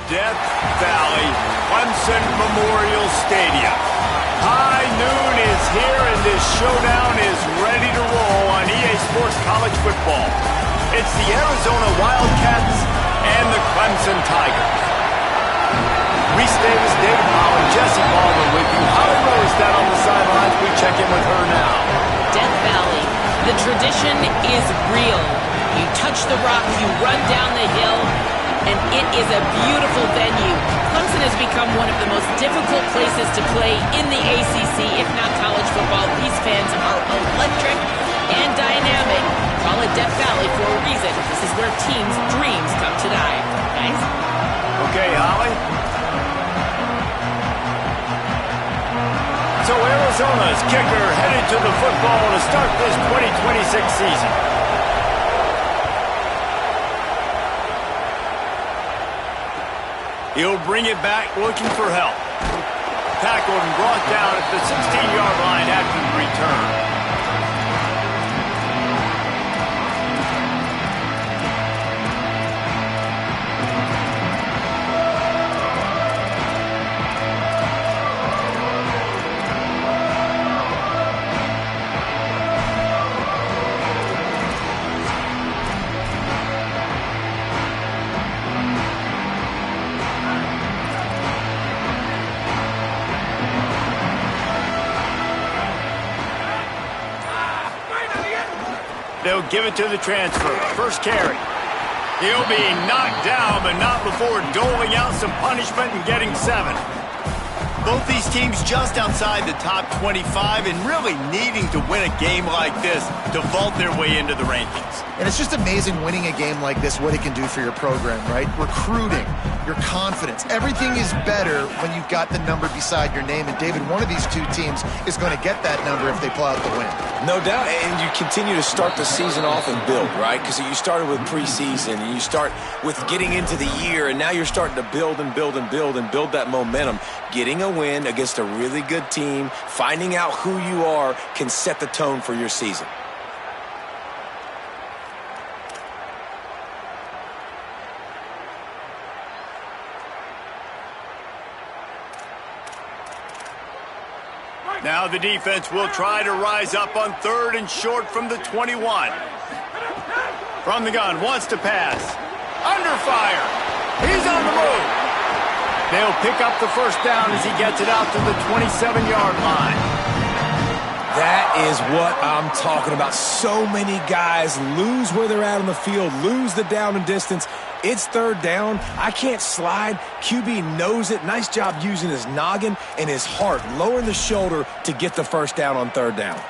Death Valley, Clemson Memorial Stadium. High noon is here and this showdown is ready to roll on EA Sports College Football. It's the Arizona Wildcats and the Clemson Tigers. Reese Davis, David Holland, Jesse Baldwin with you. Holly Rose down on the sidelines. We check in with her now. Death Valley, the tradition is real. You touch the rock, you run down the hill, and it is a beautiful venue. Clemson has become one of the most difficult places to play in the ACC, if not college football. These fans are electric and dynamic. Call it Death Valley for a reason. This is where teams' dreams come to die. Thanks. Okay, Holly. So Arizona's kicker headed to the football to start this 2026 season. He'll bring it back looking for help. Tackled and brought down at the 16-yard line after the return. They'll give it to the transfer. First carry. He'll be knocked down, but not before doling out some punishment and getting 7. Both these teams just outside the top 25 and really needing to win a game like this to vault their way into the rankings. And it's just amazing winning a game like this, what it can do for your program, right? Recruiting, your confidence. Everything is better when you've got the number beside your name. And, David, one of these two teams is going to get that number if they pull out the win. No doubt. And you continue to start the season off and build, right? Because you started with preseason and you start with getting into the year, and now you're starting to build and build and build and build that momentum. Getting a win against a really good team, finding out who you are, can set the tone for your season. Now the defense will try to rise up on 3rd and short from the 21. From the gun, wants to pass. Under fire. He's on the move. They'll pick up the first down as he gets it out to the 27-yard line. That is what I'm talking about. So many guys lose where they're at on the field, lose the down and distance. It's 3rd down. I can't slide. QB knows it. Nice job using his noggin and his heart, lowering the shoulder to get the first down on 3rd down.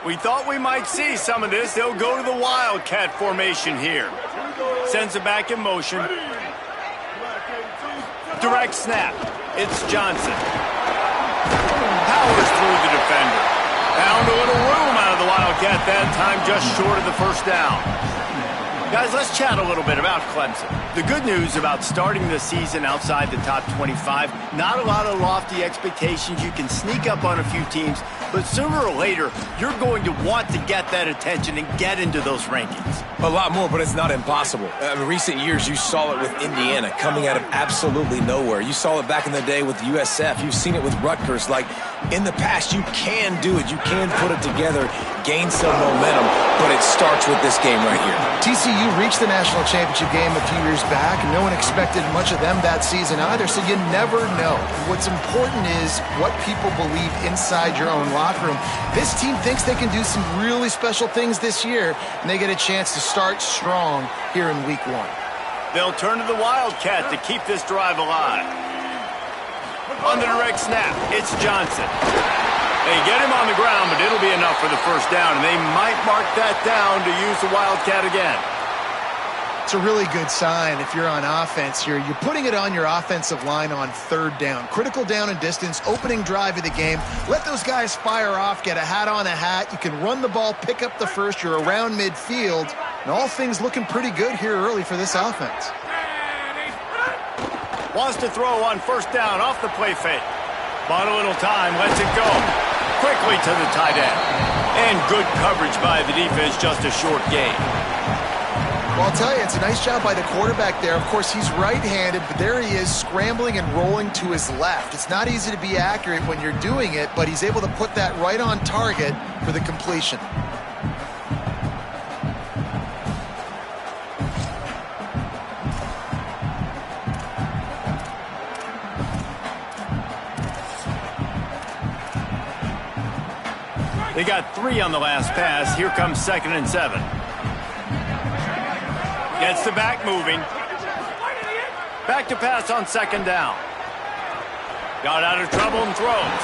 We thought we might see some of this. They'll go to the Wildcat formation here. Sends it back in motion. Direct snap. It's Johnson. Powers through the defender. Found a little room out of the Wildcat that time, just short of the first down. Guys, let's chat a little bit about Clemson. The good news about starting the season outside the top 25, not a lot of lofty expectations. You can sneak up on a few teams, but sooner or later, you're going to want to get that attention and get into those rankings. A lot more, but it's not impossible. In recent years, you saw it with Indiana coming out of absolutely nowhere. You saw it back in the day with USF. You've seen it with Rutgers. Like, in the past, you can do it. You can put it together, gain some momentum, but it starts with this game right here. TCU reached the national championship game a few years back, and no one expected much of them that season either, so you never know. What's important is what people believe inside your own locker room. This team thinks they can do some really special things this year, and they get a chance to start strong here in week 1. They'll turn to the Wildcat to keep this drive alive. On the direct snap, it's Johnson. They get him on the ground, but it'll be enough for the first down, and they might mark that down to use the Wildcat again. It's a really good sign if you're on offense here. You're putting it on your offensive line on 3rd down. Critical down and distance, opening drive of the game. Let those guys fire off, get a hat on a hat. You can run the ball, pick up the first. You're around midfield. And all things looking pretty good here early for this offense. Wants to throw on first down off the play fake. Bought a little time, lets it go. Quickly to the tight end. And good coverage by the defense, just a short gain. Well, I'll tell you, it's a nice job by the quarterback there. Of course, he's right-handed, but there he is scrambling and rolling to his left. It's not easy to be accurate when you're doing it, but he's able to put that right on target for the completion. They got 3 on the last pass. Here comes 2nd and 7. Gets the back moving. Back to pass on 2nd down. Got out of trouble and throws.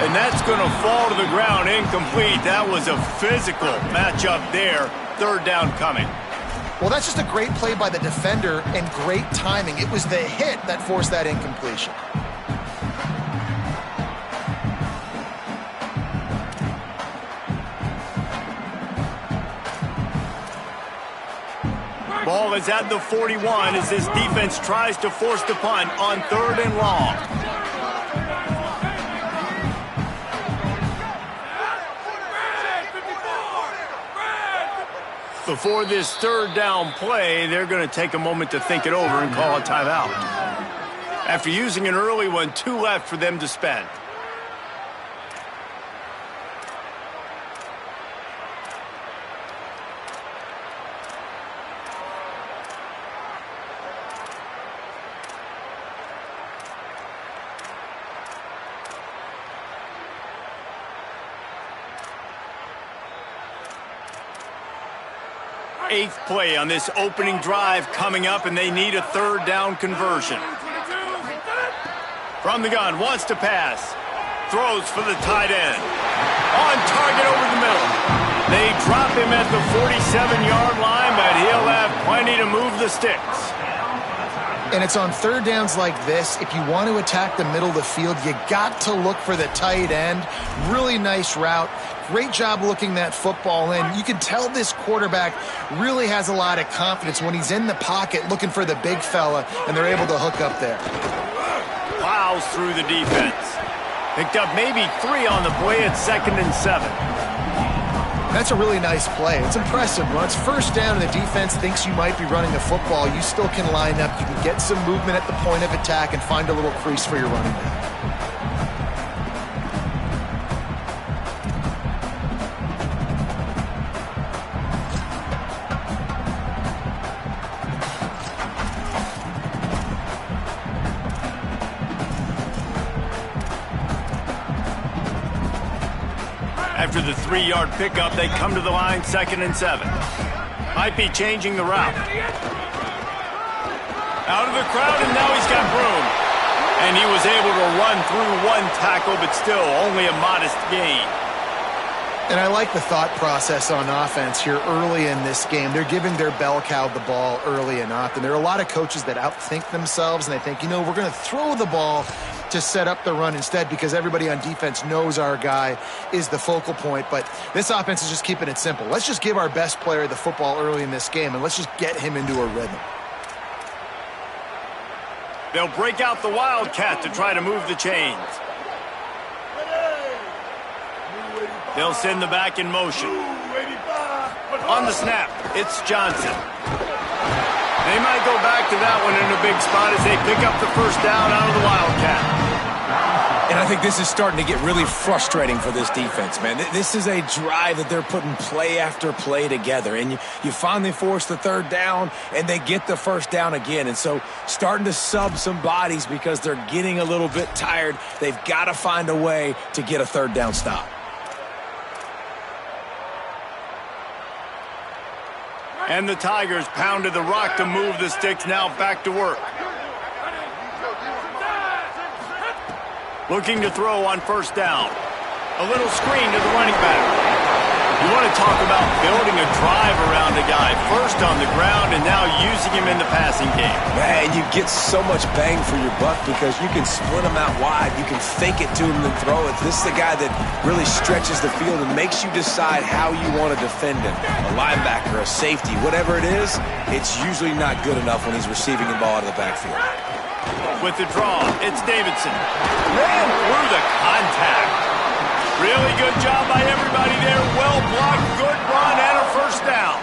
And that's going to fall to the ground incomplete. That was a physical matchup there. 3rd down coming. Well, that's just a great play by the defender and great timing. It was the hit that forced that incompletion. Ball is at the 41 as this defense tries to force the punt on 3rd and long. Before this 3rd down play, they're going to take a moment to think it over and call a timeout. After using an early one, 2 left for them to spend. 8th play on this opening drive coming up, and they need a third down conversion. From the gun, wants to pass. Throws for the tight end. On target over the middle. They drop him at the 47-yard line, but he'll have plenty to move the sticks. And it's on third downs like this, if you want to attack the middle of the field, you got to look for the tight end. Really nice route. Great job looking that football in. You can tell this quarterback really has a lot of confidence when he's in the pocket looking for the big fella, and they're able to hook up there. Plows through the defense. Picked up maybe 3 on the play at 2nd and 7. That's a really nice play. It's impressive. When it's first down and the defense thinks you might be running the football, you still can line up. You can get some movement at the point of attack and find a little crease for your running back. After the 3-yard pickup, they come to the line 2nd and 7. Might be changing the route. Out of the crowd, and now he's got room. And he was able to run through 1 tackle, but still only a modest gain. And I like the thought process on offense here early in this game. They're giving their bell cow the ball early and often. There are a lot of coaches that outthink themselves, and they think, we're going to throw the ball to set up the run instead because everybody on defense knows our guy is the focal point. But this offense is just keeping it simple. Let's just give our best player the football early in this game, and let's just get him into a rhythm. They'll break out the Wildcat to try to move the chains. They'll send the back in motion. On the snap, it's Johnson. They might go back to that one in a big spot as they pick up the first down out of the Wildcat. And I think this is starting to get really frustrating for this defense, man. This is a drive that they're putting play after play together. And you finally force the third down, and they get the first down again. And so starting to sub some bodies because they're getting a little bit tired. They've got to find a way to get a third down stop. And the Tigers pounded the rock to move the sticks, now back to work. Looking to throw on first down. A little screen to the running back. You want to talk about building a drive around a guy. First on the ground and now using him in the passing game. Man, you get so much bang for your buck because you can split him out wide. You can fake it to him and throw it. This is the guy that really stretches the field and makes you decide how you want to defend him. A linebacker, a safety, whatever it is, it's usually not good enough when he's receiving the ball out of the backfield. With the draw, it's Davidson. Ran through the contact. Really good job by everybody there. Well blocked, good run, and a first down.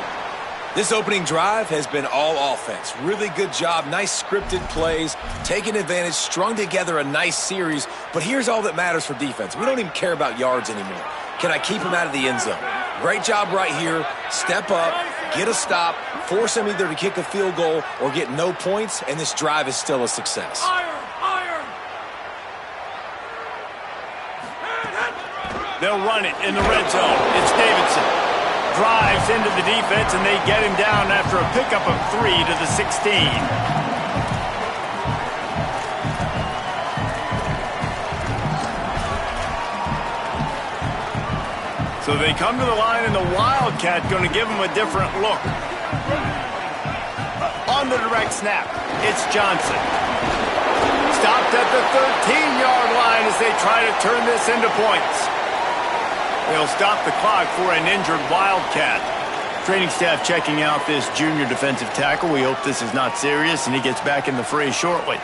This opening drive has been all offense. Really good job, nice scripted plays, taking advantage, strung together a nice series. But here's all that matters for defense. We don't even care about yards anymore. Can I keep him out of the end zone? Great job right here. Step up, get a stop, force him either to kick a field goal or get no points, and this drive is still a success. They'll run it in the red zone. It's Davidson. Drives into the defense, and they get him down after a pickup of 3 to the 16. So they come to the line, and the Wildcat going to give them a different look. On the direct snap, it's Johnson. Stopped at the 13-yard line as they try to turn this into points. They'll stop the clock for an injured Wildcat. Training staff checking out this junior defensive tackle. We hope this is not serious, and he gets back in the fray shortly.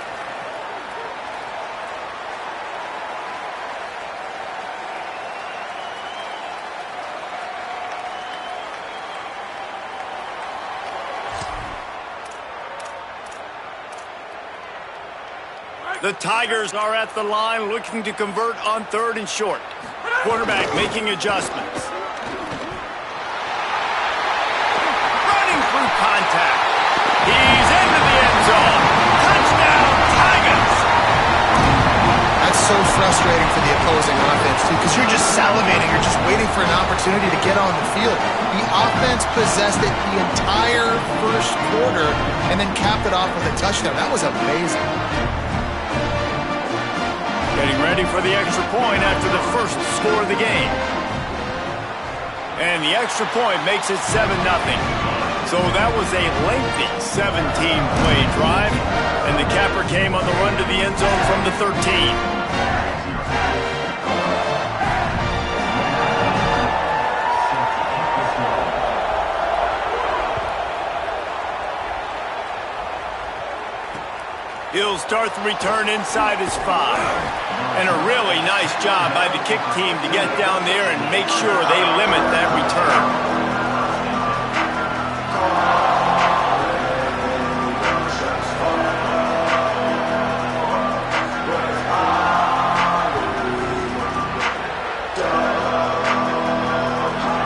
The Tigers are at the line looking to convert on 3rd and short. Quarterback making adjustments. Running through contact. He's into the end zone. Touchdown, Tigers! That's so frustrating for the opposing offense, too, because you're just salivating. You're just waiting for an opportunity to get on the field. The offense possessed it the entire first quarter and then capped it off with a touchdown. That was amazing. Getting ready for the extra point after the first score of the game. And the extra point makes it 7-0. So that was a lengthy 17-play drive, and the capper came on the run to the end zone from the 13. He'll start the return inside his 5. And a really nice job by the kick team to get down there and make sure they limit that return.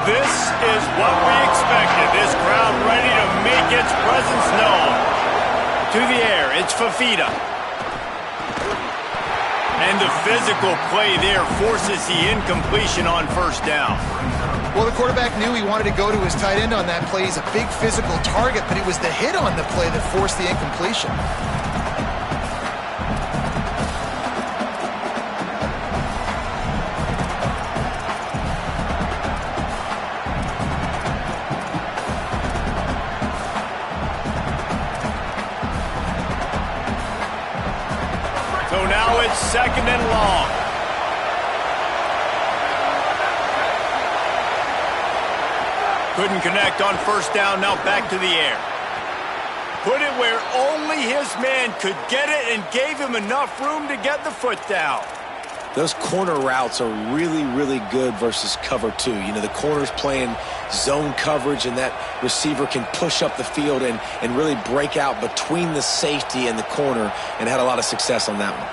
This is what we expected. This crowd ready to make its presence known. To the air, it's Fafita. And the physical play there forces the incompletion on first down. Well, the quarterback knew he wanted to go to his tight end on that play. He's a big physical target, but it was the hit on the play that forced the incompletion. So now it's 2nd and long. Couldn't connect on first down, now back to the air. Put it where only his man could get it and gave him enough room to get the foot down. Those corner routes are really, really good versus cover 2. You know, the corner's playing zone coverage, and that receiver can push up the field and really break out between the safety and the corner, and had a lot of success on that one.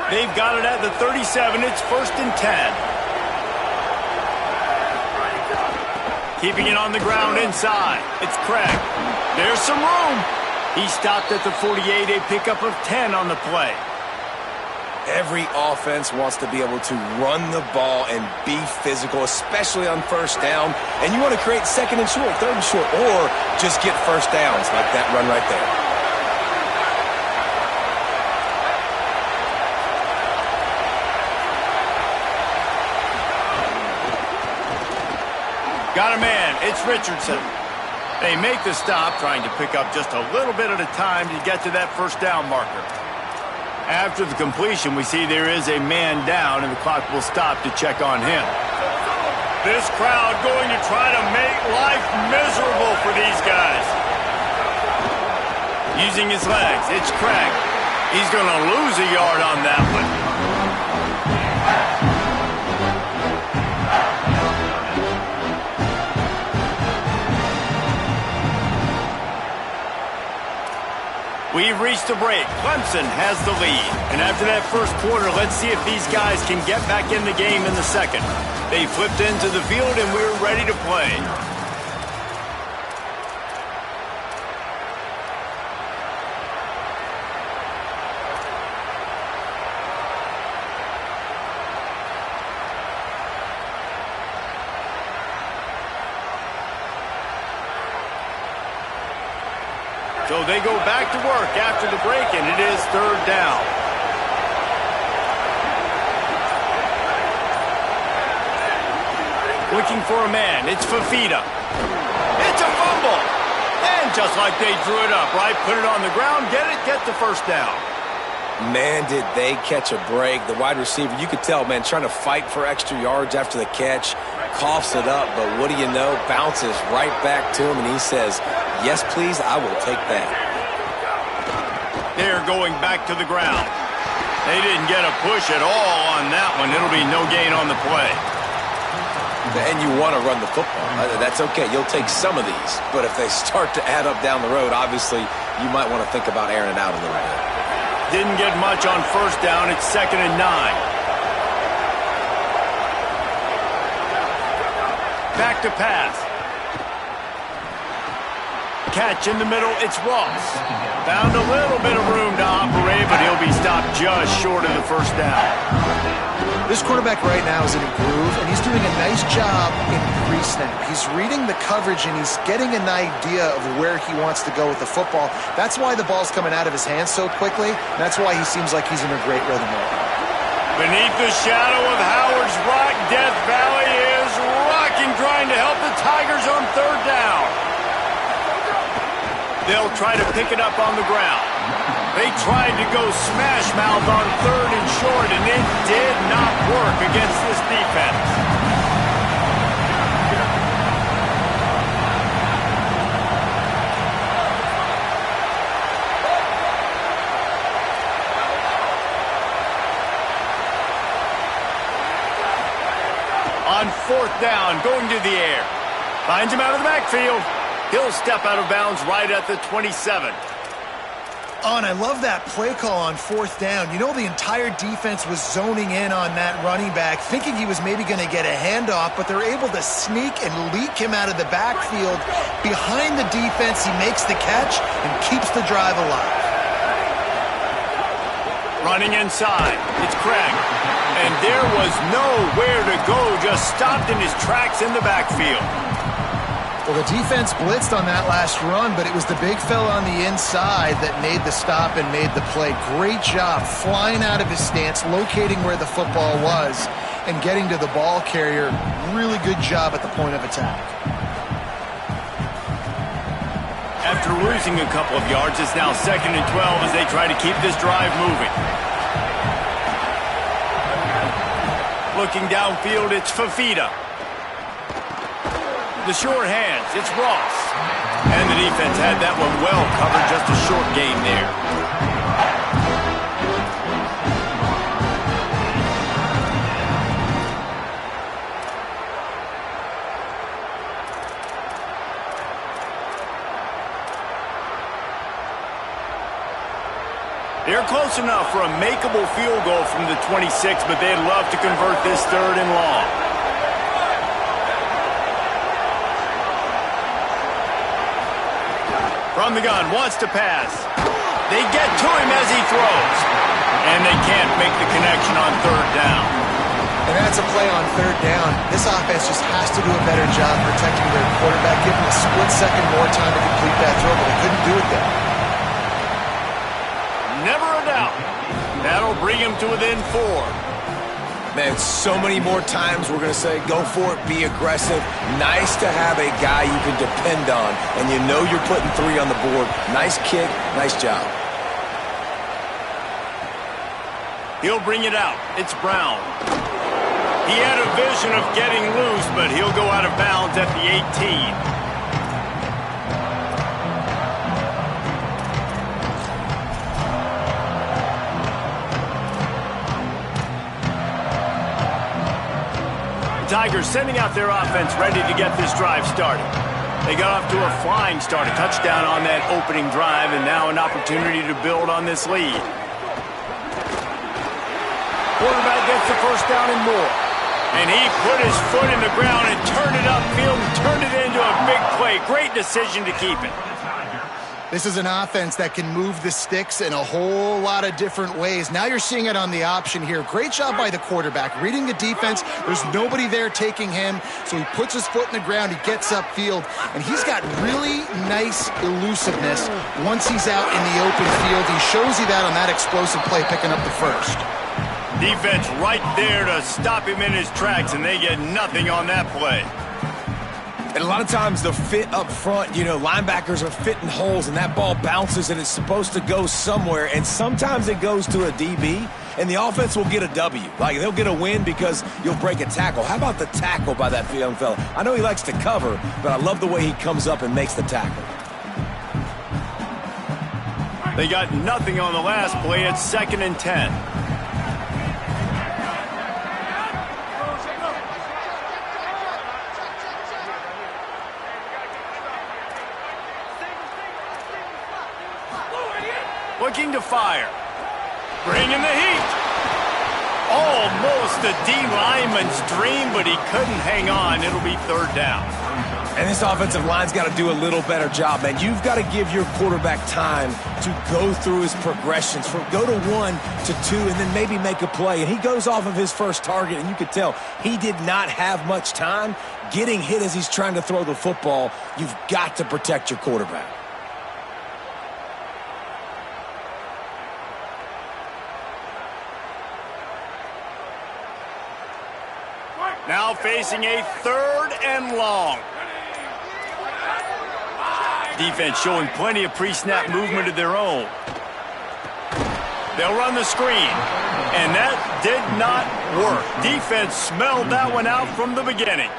They've got it at the 37. It's 1st and 10. Keeping it on the ground inside. It's Craig. There's some room. He stopped at the 48, a pickup of 10 on the play. Every offense wants to be able to run the ball and be physical, especially on first down. And you want to create 2nd and short, 3rd and short, or just get first downs like that run right there. Got a man. It's Richardson. They make the stop, trying to pick up just a little bit at a time to get to that first down marker. After the completion, we see there is a man down, and the clock will stop to check on him. This crowd going to try to make life miserable for these guys. Using his legs, it's Craig. He's going to lose a yard on that one. We've reached a break. Clemson has the lead. And after that first quarter, let's see if these guys can get back in the game in the second. They flipped into the field, and we're ready to play. So they go back to work after the break, and it is 3rd down. Looking for a man. It's Fafita. It's a fumble. And just like they drew it up, right? Put it on the ground, get the first down. Man, did they catch a break. The wide receiver, you could tell, man, trying to fight for extra yards after the catch. Coughs it up, but what do you know? Bounces right back to him, and he says, yes, please, I will take that. They're going back to the ground. They didn't get a push at all on that one. It'll be no gain on the play. And you want to run the football. That's okay. You'll take some of these. But if they start to add up down the road, obviously, you might want to think about airing it out a little bit. Didn't get much on first down. It's 2nd and 9. Back to pass. catch in the middle. It's Ross. Found a little bit of room to operate, but he'll be stopped just short of the first down. This quarterback right now is in a groove, and he's doing a nice job in pre-snap. He's reading the coverage, and he's getting an idea of where he wants to go with the football. That's why the ball's coming out of his hands so quickly. That's why he seems like he's in a great rhythm right now. Beneath the shadow of Howard's Rock, Death Valley is rocking, trying to help the Tigers on third down. They'll try to pick it up on the ground. They tried to go smash mouth on third and short, and it did not work against this defense. On fourth down, going to the air. Finds him out of the backfield. He'll step out of bounds right at the 27. Oh, and I love that play call on fourth down. You know, the entire defense was zoning in on that running back, thinking he was maybe going to get a handoff, but they're able to sneak and leak him out of the backfield. Behind the defense, he makes the catch and keeps the drive alive. Running inside, it's Craig. And there was nowhere to go, just stopped in his tracks in the backfield. Well, the defense blitzed on that last run, but it was the big fella on the inside that made the stop and made the play. Great job flying out of his stance, locating where the football was, and getting to the ball carrier. Really good job at the point of attack. After losing a couple of yards, it's now 2nd and 12 as they try to keep this drive moving. Looking downfield, it's Fafita. The short hands, it's Ross. And the defense had that one well covered, just a short gain there. They're close enough for a makeable field goal from the 26, but they'd love to convert this 3rd and long. From the gun, wants to pass. They get to him as he throws. And they can't make the connection on 3rd down. And that's a play on 3rd down. This offense just has to do a better job protecting their quarterback, giving a split second more time to complete that throw, but they couldn't do it there. Never a doubt. That'll bring him to within 4. Man, so many more times we're going to say, go for it, be aggressive. Nice to have a guy you can depend on, and you know you're putting 3 on the board. Nice kick, nice job. He'll bring it out. It's Brown. He had a vision of getting loose, but he'll go out of bounds at the 18. Tigers sending out their offense ready to get this drive started. They got off to a flying start, a touchdown on that opening drive, and now an opportunity to build on this lead. Quarterback gets the first down and more. And he put his foot in the ground and turned it upfield and turned it into a big play. Great decision to keep it. This is an offense that can move the sticks in a whole lot of different ways. Now you're seeing it on the option here. Great job by the quarterback. Reading the defense, there's nobody there taking him, so he puts his foot in the ground, he gets upfield, and he's got really nice elusiveness once he's out in the open field. He shows you that on that explosive play, picking up the first. Defense right there to stop him in his tracks, and they get nothing on that play. And a lot of times the fit up front, you know, linebackers are fitting holes, and that ball bounces, and it's supposed to go somewhere, and sometimes it goes to a DB, and the offense will get a W. Like, they'll get a win because you'll break a tackle. How about the tackle by that young fella? I know he likes to cover, but I love the way he comes up and makes the tackle. They got nothing on the last play. It's 2nd and 10. Looking to fire. Bringing the heat. Almost a D lineman's dream, but he couldn't hang on. It'll be third down. And this offensive line's got to do a little better job, man. You've got to give your quarterback time to go through his progressions, from go to 1 to 2, and then maybe make a play. And he goes off of his first target, and you could tell he did not have much time getting hit as he's trying to throw the football. You've got to protect your quarterback. Now facing a third and long. Defense showing plenty of pre-snap movement of their own. They'll run the screen, and that did not work. Defense smelled that one out from the beginning.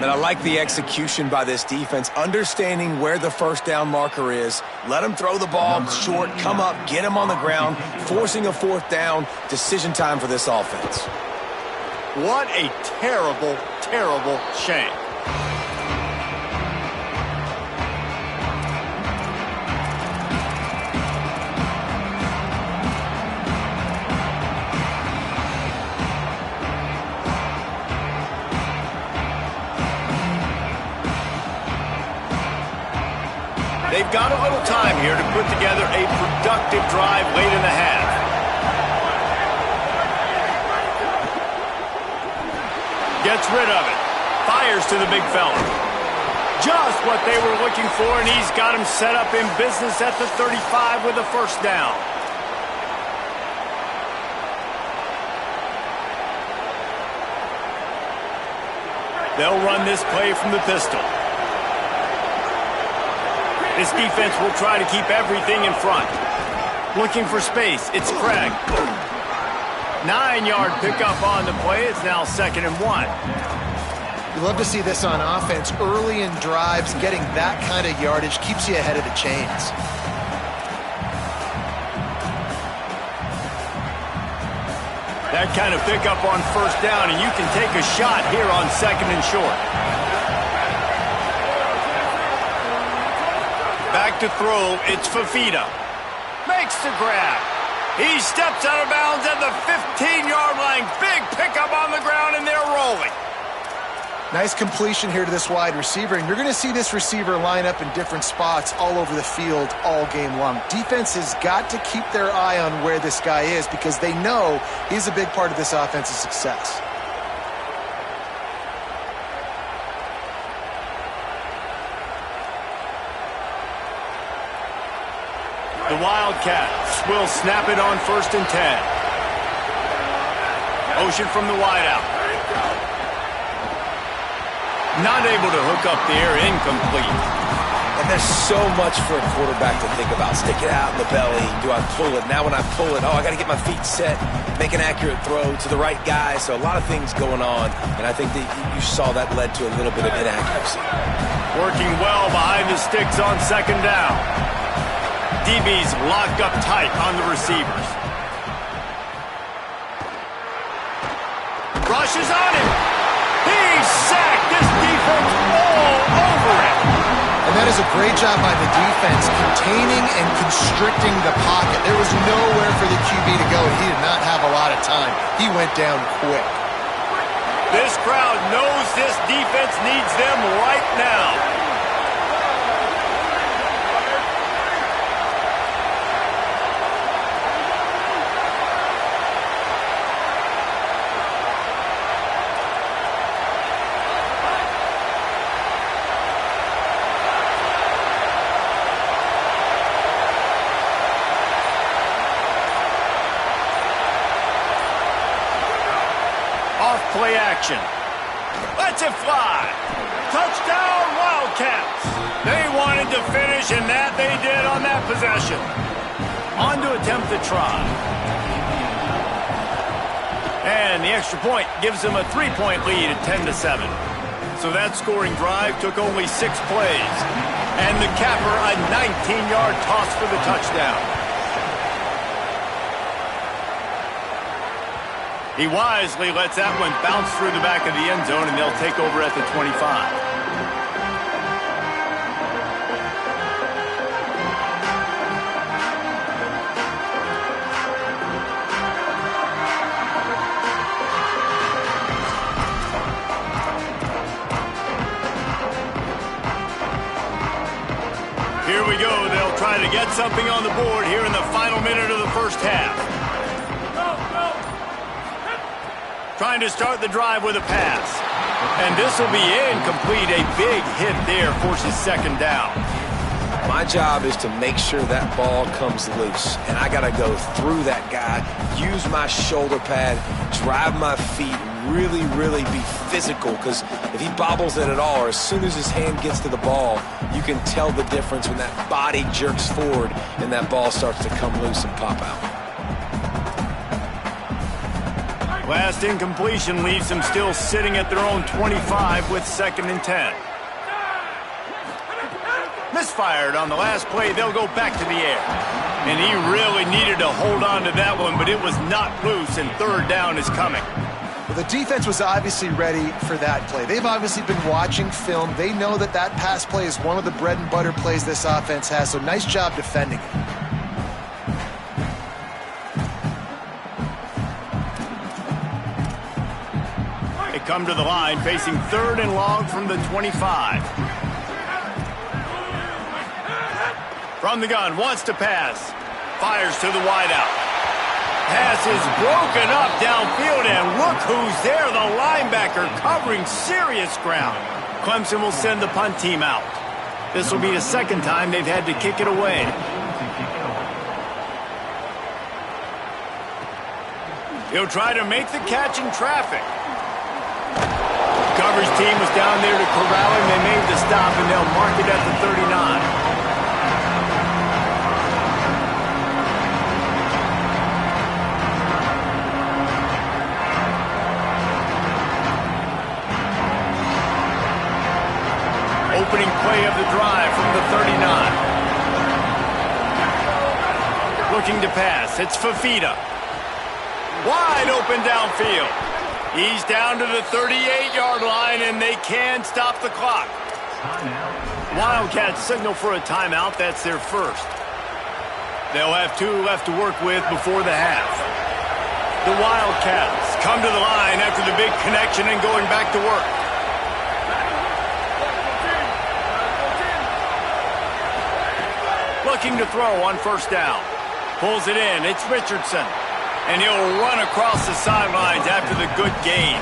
And I like the execution by this defense, understanding where the first down marker is. Let them throw the ball short, come up, get him on the ground, forcing a fourth down. Decision time for this offense. What a terrible, terrible shame. They've got a little time here to put together a productive drive late in the half. Gets rid of it. Fires to the big fella. Just what they were looking for, and he's got him set up in business at the 35 with a first down. They'll run this play from the pistol. This defense will try to keep everything in front. Looking for space. It's Craig. 9-yard pickup on the play. It's now 2nd and 1. You love to see this on offense. Early in drives, getting that kind of yardage keeps you ahead of the chains. That kind of pickup on first down, and you can take a shot here on 2nd and short. Back to throw, it's Fafita. Makes the grab. He steps out of bounds at the 15-yard line. Big pickup on the ground, and they're rolling. Nice completion here to this wide receiver, and you're going to see this receiver line up in different spots all over the field all game long. Defense has got to keep their eye on where this guy is because they know he's a big part of this offense's success. The Wildcats will snap it on 1st and 10. Motion from the wideout. Not able to hook up there, incomplete. And there's so much for a quarterback to think about. Stick it out in the belly. Do I pull it? Now when I pull it, I got to get my feet set, make an accurate throw to the right guy. So a lot of things going on, and I think that you saw that led to a little bit of inaccuracy. Working well behind the sticks on 2nd down. DB's locked up tight on the receivers. Rushes on him. He's sacked. This defense all over him. And that is a great job by the defense, containing and constricting the pocket. There was nowhere for the QB to go. He did not have a lot of time. He went down quick. This crowd knows this defense needs them right now. Play action. Lets it fly. Touchdown, Wildcats. They wanted to finish, and that they did on that possession. On to attempt the try. And the extra point gives them a 3-point lead at 10-7. So that scoring drive took only 6 plays. And the capper, a 19-yard toss for the touchdown. He wisely lets that one bounce through the back of the end zone, and they'll take over at the 25. Here we go. They'll try to get something on the board here in the final minute of the first half. Trying to start the drive with a pass. And this will be incomplete. A big hit there forces second down. My job is to make sure that ball comes loose. And I got to go through that guy, use my shoulder pad, drive my feet, really, really be physical. Because if he bobbles it at all, or as soon as his hand gets to the ball, you can tell the difference when that body jerks forward and that ball starts to come loose and pop out. Last incompletion leaves them still sitting at their own 25 with 2nd and 10. Misfired on the last play. They'll go back to the air. And he really needed to hold on to that one, but it was not loose, and 3rd down is coming. Well, the defense was obviously ready for that play. They've obviously been watching film. They know that that pass play is one of the bread and butter plays this offense has, so nice job defending it. They come to the line facing 3rd and long from the 25. From the gun, wants to pass. Fires to the wideout. Pass is broken up downfield, and look who's there. The linebacker covering serious ground. Clemson will send the punt team out. This will be the 2nd time they've had to kick it away. He'll try to make the catch in traffic. Coverage team was down there to corral him. They made the stop, and they'll mark it at the 39. Opening play of the drive from the 39. Looking to pass. It's Fafita. Wide open downfield. He's down to the 38-yard line, and they can stop the clock. Wildcats signal for a timeout. That's their first. They'll have 2 left to work with before the half. The Wildcats come to the line after the big connection and going back to work. Looking to throw on 1st down. Pulls it in. It's Richardson. And he'll run across the sidelines after the good gain.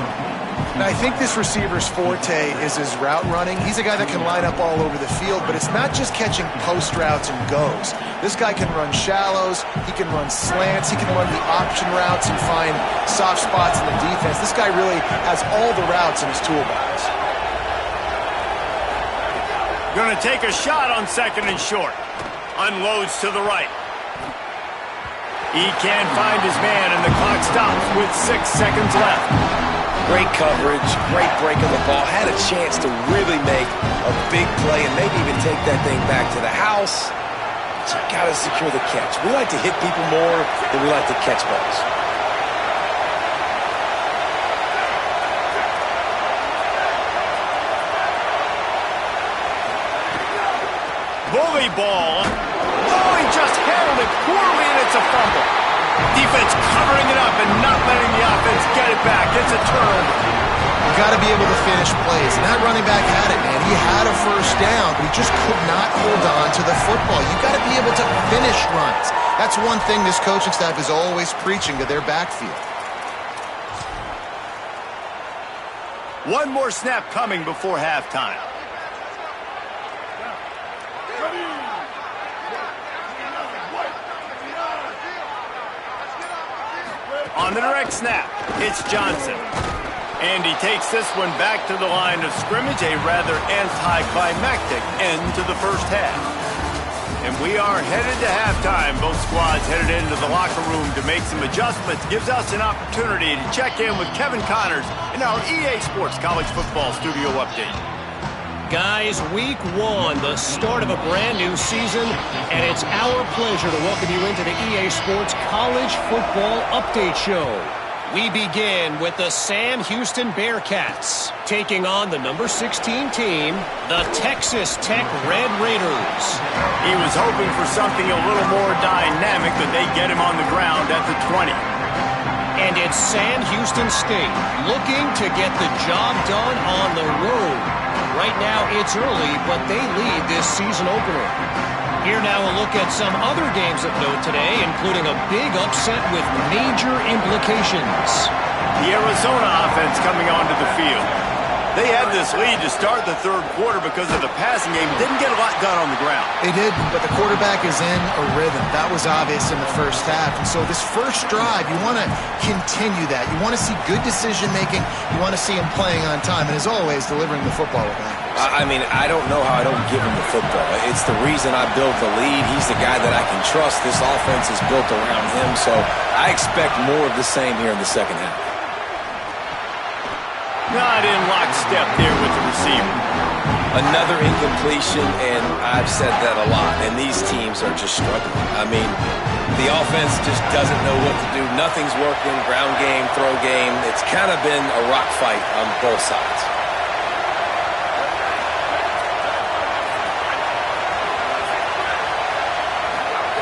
And I think this receiver's forte is his route running. He's a guy that can line up all over the field, but it's not just catching post routes and goes. This guy can run shallows. He can run slants. He can run the option routes and find soft spots in the defense. This guy really has all the routes in his toolbox. Going to take a shot on 2nd and short. Unloads to the right. He can't find his man, and the clock stops with 6 seconds left. Great coverage, great break of the ball. Had a chance to really make a big play and maybe even take that thing back to the house. But you got to secure the catch. We like to hit people more than we like to catch balls. Bully ball. Oh, he just handled it poorly, and it's a fumble. Defense covering it up and not letting the offense get it back. It's a turnover. You got to be able to finish plays. And that running back had it, man. He had a 1st down, but he just could not hold on to the football. You got to be able to finish runs. That's one thing this coaching staff is always preaching to their backfield. One more snap coming before halftime. On the direct snap, it's Johnson. And he takes this one back to the line of scrimmage, a rather anticlimactic end to the first half. And we are headed to halftime. Both squads headed into the locker room to make some adjustments. Gives us an opportunity to check in with Kevin Connors in our EA Sports College Football Studio Update. Guys, week 1, the start of a brand new season, and it's our pleasure to welcome you into the EA Sports College Football Update Show. We begin with the Sam Houston Bearcats taking on the number 16 team, the Texas Tech Red Raiders. He was hoping for something a little more dynamic, but they get him on the ground at the 20. And it's Sam Houston State looking to get the job done on the road. Right now, it's early, but they lead this season opener. Here now a look at some other games of note today, including a big upset with major implications. The Arizona offense coming onto the field. They had this lead to start the third quarter because of the passing game. Didn't get a lot done on the ground. They did, but the quarterback is in a rhythm. That was obvious in the first half. And so this first drive, you want to continue that. You want to see good decision-making. You want to see him playing on time. And as always, delivering the football with accuracy. I mean, I don't know how I don't give him the football. It's the reason I built the lead. He's the guy that I can trust. This offense is built around him. So I expect more of the same here in the second half. Not in lockstep there with the receiver. Another incompletion, and I've said that a lot, and these teams are just struggling. I mean, the offense just doesn't know what to do. Nothing's working, ground game, throw game. It's kind of been a rock fight on both sides.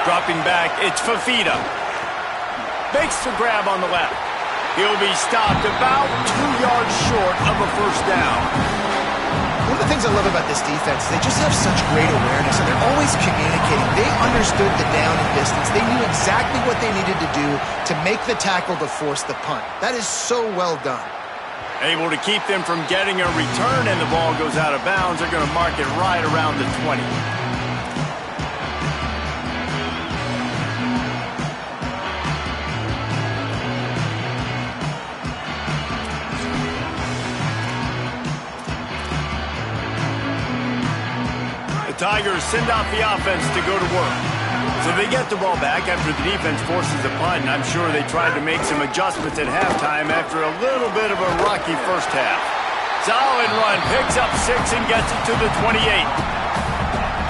Dropping back, it's Fafita. Makes the grab on the left. He'll be stopped about 2 yards short of a first down. One of the things I love about this defense, they just have such great awareness, and they're always communicating. They understood the down and distance. They knew exactly what they needed to do to make the tackle to force the punt. That is so well done. Able to keep them from getting a return, and the ball goes out of bounds. They're going to mark it right around the 20. Tigers send out the offense to go to work. So they get the ball back after the defense forces a punt, and I'm sure they tried to make some adjustments at halftime after a little bit of a rocky first half. Solid run, picks up 6 and gets it to the 28.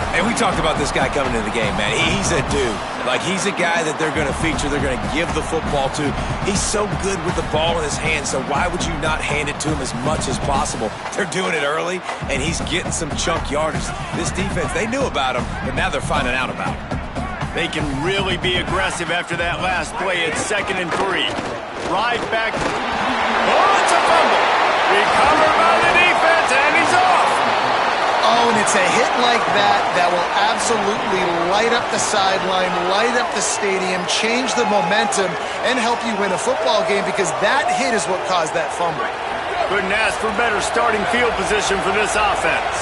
And we talked about this guy coming into the game, man. He's a dude. Like, he's a guy that they're going to feature, they're going to give the football to. He's so good with the ball in his hand, so why would you not hand it to him as much as possible? They're doing it early, and he's getting some chunk yardage. This defense, they knew about him, but now they're finding out about him. They can really be aggressive after that last play. It's 2nd and 3. Right back. Oh, it's a fumble. Recovered by the defense, and he's off. Oh, and it's a hit like that that will absolutely light up the sideline, light up the stadium, change the momentum, and help you win a football game, because that hit is what caused that fumble. Couldn't ask for better starting field position for this offense.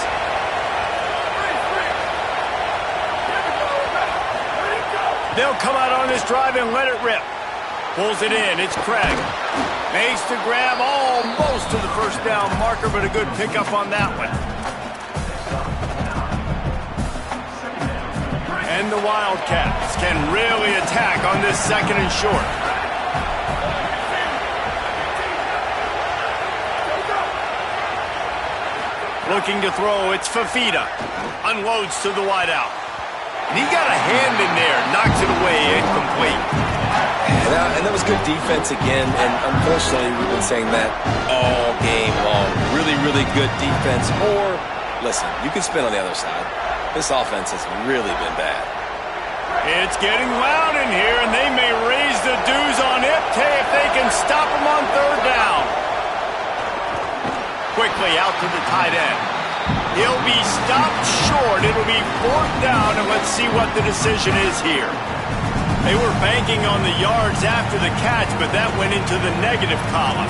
They'll come out on this drive and let it rip. Pulls it in. It's Craig. Makes the grab almost to the first down marker, but a good pickup on that one. And the Wildcats can really attack on this 2nd and short. Looking to throw, it's Fafita. Unloads to the wideout. And he got a hand in there, knocks it away, incomplete. And that was good defense again, and unfortunately we've been saying that all game long. Really, really good defense. Or, listen, you can spin on the other side. This offense has really been bad. It's getting loud in here, and they may raise the dues on Ipte if they can stop him on 3rd down. Quickly out to the tight end. He'll be stopped short. It'll be 4th down, and let's see what the decision is here. They were banking on the yards after the catch, but that went into the negative column.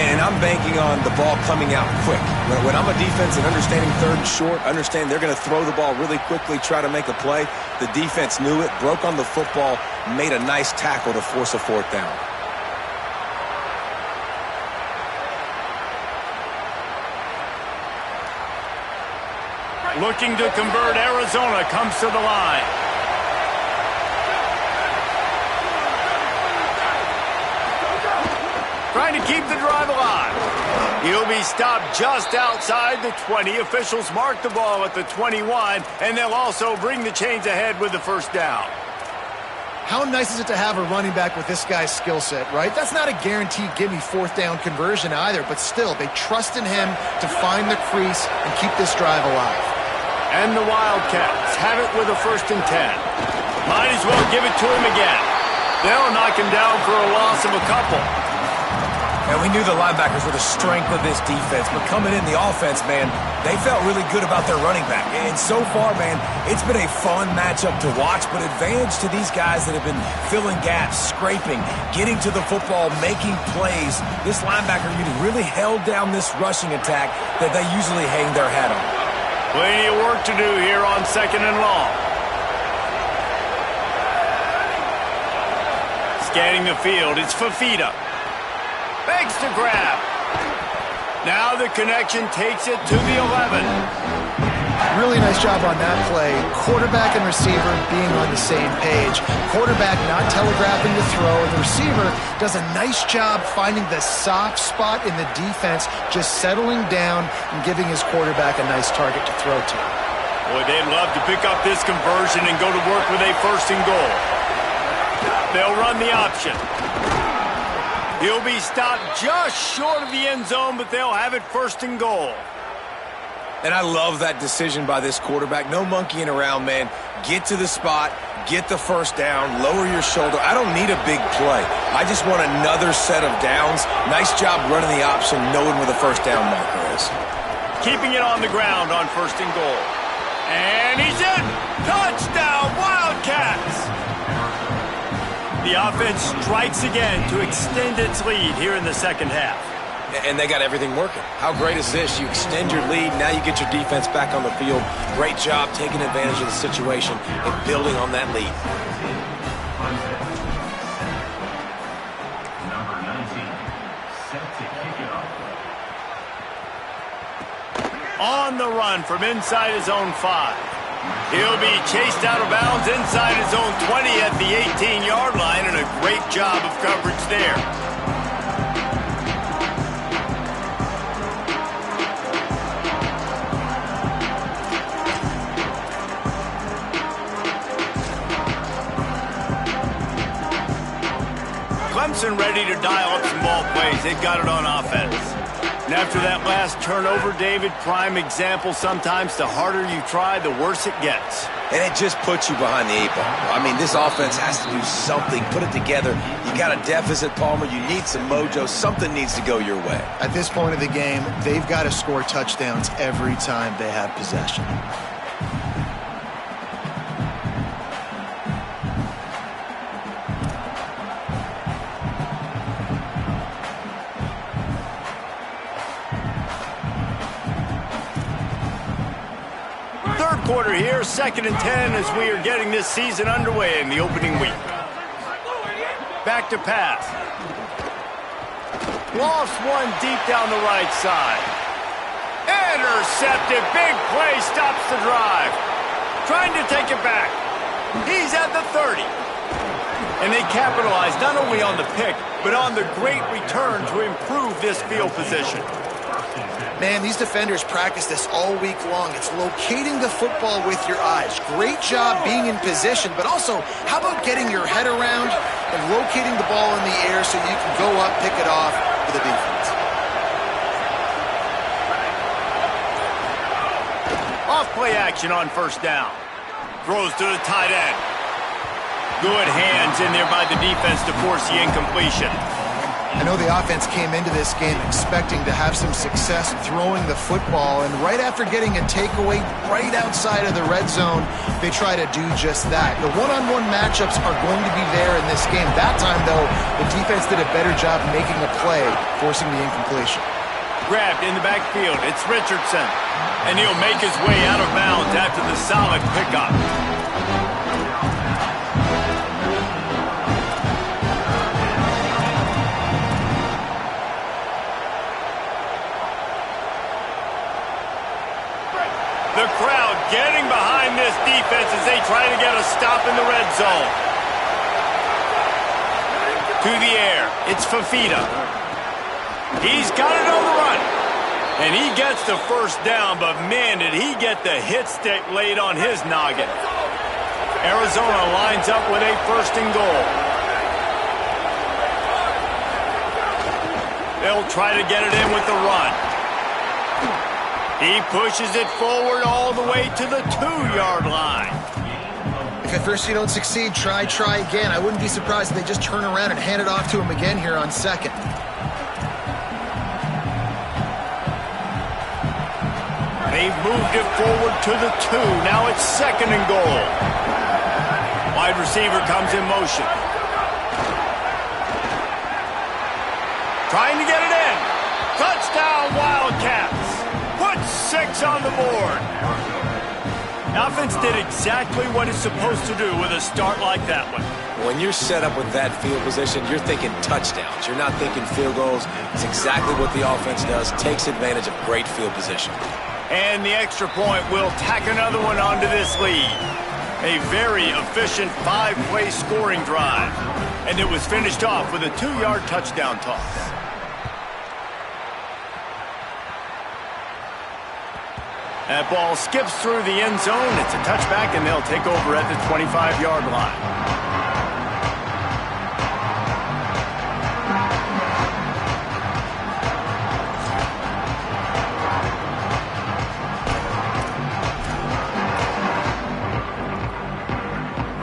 And I'm banking on the ball coming out quick. When I'm a defense and understanding 3rd and short, understand they're going to throw the ball really quickly, try to make a play. The defense knew it, broke on the football, made a nice tackle to force a 4th down. Looking to convert, Arizona comes to the line. Trying to keep the drive alive. He'll be stopped just outside the 20. Officials mark the ball at the 21, and they'll also bring the chains ahead with the 1st down. How nice is it to have a running back with this guy's skill set, right? That's not a guaranteed give-me 4th down conversion either, but still, they trust in him to find the crease and keep this drive alive. And the Wildcats have it with a 1st and 10. Might as well give it to him again. They'll knock him down for a loss of a couple. And we knew the linebackers were the strength of this defense, but coming in the offense, man, they felt really good about their running back. And so far, man, it's been a fun matchup to watch, but advantage to these guys that have been filling gaps, scraping, getting to the football, making plays. This linebacker unit really held down this rushing attack that they usually hang their hat on. Plenty of work to do here on 2nd and long. Scanning the field, it's Fafita. Begs to grab. Now the connection takes it to the 11. Really nice job on that play. Quarterback and receiver being on the same page. Quarterback not telegraphing the throw, and the receiver does a nice job finding the soft spot in the defense, just settling down and giving his quarterback a nice target to throw to. Boy, they'd love to pick up this conversion and go to work with a 1st and goal. They'll run the option. He'll be stopped just short of the end zone, but they'll have it 1st and goal. And I love that decision by this quarterback. No monkeying around, man. Get to the spot, get the 1st down, lower your shoulder. I don't need a big play. I just want another set of downs. Nice job running the option, knowing where the 1st down marker is. Keeping it on the ground on 1st and goal. And he's in! Touchdown, Wildcats! The offense strikes again to extend its lead here in the 2nd half. And they got everything working. How great is this? You extend your lead, now you get your defense back on the field. Great job taking advantage of the situation and building on that lead. Number 19, set to kick it off. On the run from inside his own 5. He'll be chased out of bounds inside his own 20 at the 18-yard line, and a great job of coverage there. Clemson ready to dial up some ball plays. They've got it on offense. And after that last turnover, David, prime example, sometimes the harder you try, the worse it gets. And it just puts you behind the 8 ball. I mean, this offense has to do something, put it together. You got a deficit, Palmer. You need some mojo. Something needs to go your way. At this point of the game, they've got to score touchdowns every time they have possession. Quarter here, 2nd and 10 as we are getting this season underway in the opening week. Back to pass. Lost one deep down the right side. Intercepted. Big play stops the drive. Trying to take it back. He's at the 30. And they capitalized not only on the pick, but on the great return to improve this field position. Man, these defenders practice this all week long. It's locating the football with your eyes. Great job being in position, but also, how about getting your head around and locating the ball in the air so you can go up, pick it off for the defense. Off play action on 1st down. Throws to the tight end. Good hands in there by the defense to force the incompletion. I know the offense came into this game expecting to have some success throwing the football, and right after getting a takeaway right outside of the red zone, they try to do just that. The one-on-one matchups are going to be there in this game. That time, though, the defense did a better job making a play, forcing the incompletion. Grabbed in the backfield, it's Richardson, and he'll make his way out of bounds after the solid pickup. The crowd getting behind this defense as they try to get a stop in the red zone. To the air, it's Fafita. He's got it on the run. And he gets the 1st down, but man, did he get the hit stick laid on his noggin. Arizona lines up with a 1st and goal. They'll try to get it in with the run. He pushes it forward all the way to the 2-yard line. If at first you don't succeed, try again. I wouldn't be surprised if they just turn around and hand it off to him again here on 2nd. They've moved it forward to the 2. Now it's 2nd and goal. Wide receiver comes in motion. Trying to get it in. Touchdown, Wildcats. Put 6 on the board. The offense did exactly what it's supposed to do with a start like that one. When you're set up with that field position, you're thinking touchdowns. You're not thinking field goals. It's exactly what the offense does. Takes advantage of great field position. And the extra point will tack another one onto this lead. A very efficient 5-play scoring drive. And it was finished off with a 2-yard touchdown toss. That ball skips through the end zone. It's a touchback, and they'll take over at the 25-yard line.